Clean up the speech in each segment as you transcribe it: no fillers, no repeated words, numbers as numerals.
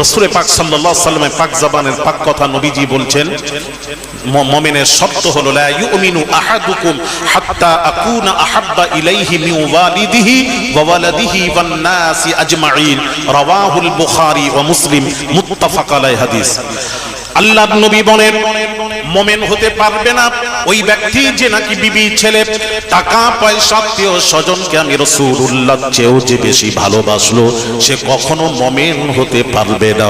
রাসূল পাক সাল্লাল্লাহু আলাইহি ওয়াসাল্লামের পাক জবানের পাক কথা নবীজি বলছেন, মুমিনের শর্ত হলো লা ইউমিনু আহাদুকুম হাত্তা আকুনা আহাব্বা ইলাইহি মিন ওয়ালিদিহি ওয়া ওয়ালাদিহি ওয়ান নাসি আজমাইন, রাওয়াহুল বুখারী ওয়া মুসলিম, মুত্তাফাক আলাইহি হাদিস। আল্লাহর নবী বলেন মুমিন হতে পারবে না ওই ব্যক্তি যে নাকি বিবি, ছেলে, টাকা পয়সা, আত্মীয় স্বজনকে আমি রাসূলুল্লাহ চেয়েও যে বেশি ভালোবাসলো, সে কখনো মুমিন হতে পারবে না।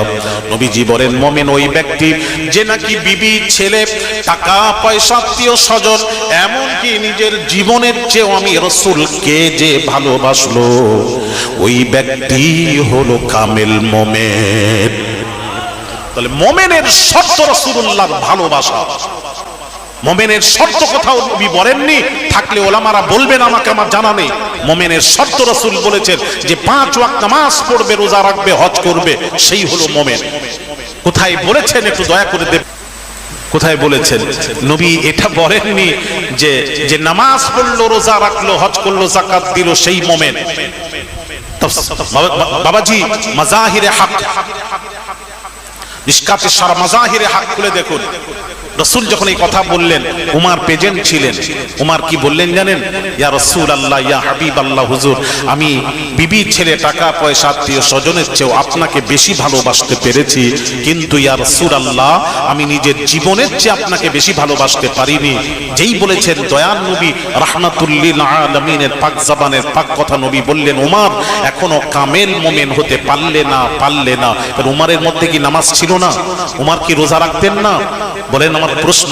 নবীজি বলেন মুমিন ওই ব্যক্তি যে নাকি বিবি, ছেলে, টাকা পয়সা, আত্মীয় স্বজন, এমনকি নিজের জীবনের চেয়েও আমি রাসূলকে যে ভালোবাসলো, ওই ব্যক্তি হলো কামেল মুমিন। তাহলে মুমিনের শর্ত রাসূলুল্লাহর ভালোবাসা। মুমিনের শর্ত কোথাও নবী বলেননি, থাকলে ওলামারা বলবেন, আমাকে আমার জানা নেই। মুমিনের শর্ত রাসূল বলেছেন যে 5 ওয়াক্ত নামাজ পড়বে, রোজা রাখবে, হজ করবে, সেই হলো মুমিন। কোথায় বলেছেন একটু দয়া করে দেব, কোথায় বলেছেন? নবী এটা বলেননি যে যে নামাজ পড়লো, রোজা রাখলো, হজ করলো, যাকাত দিল, সেই মুমিন। বাবাজি মাজাহিরে হক, মিশকাতে সারা মাজাহিরে হক খুলে দেখুন। রাসূল যখন এই কথা বললেন, উমার প্রেজেন্ট ছিলেন। উমার কি বললেন জানেন? ইয়া রাসূলুল্লাহ, ইয়া হাবিবাল্লাহ, হুজুর, আমি বিবি, ছেলে, টাকা পয়সা, আত্মীয় স্বজনের চেয়েও আপনাকে বেশি ভালোবাসতে পেরেছি, কিন্তু ইয়া রাসূলুল্লাহ আমি নিজের জীবনের চেয়ে আপনাকে বেশি ভালোবাসতে পারিনি। যেই বলেছেন দয়াল নবী রাহমাতুল লিল আলামিনের পাক জবানের পাক কথা নবী বললেন, উমার এখনো কামেল মুমিন হতে পারলে না। উমারের মধ্যে কি নামাজ ছিল না? উমার কি রোজা রাখতেন না? বলেন আমার প্রশ্ন।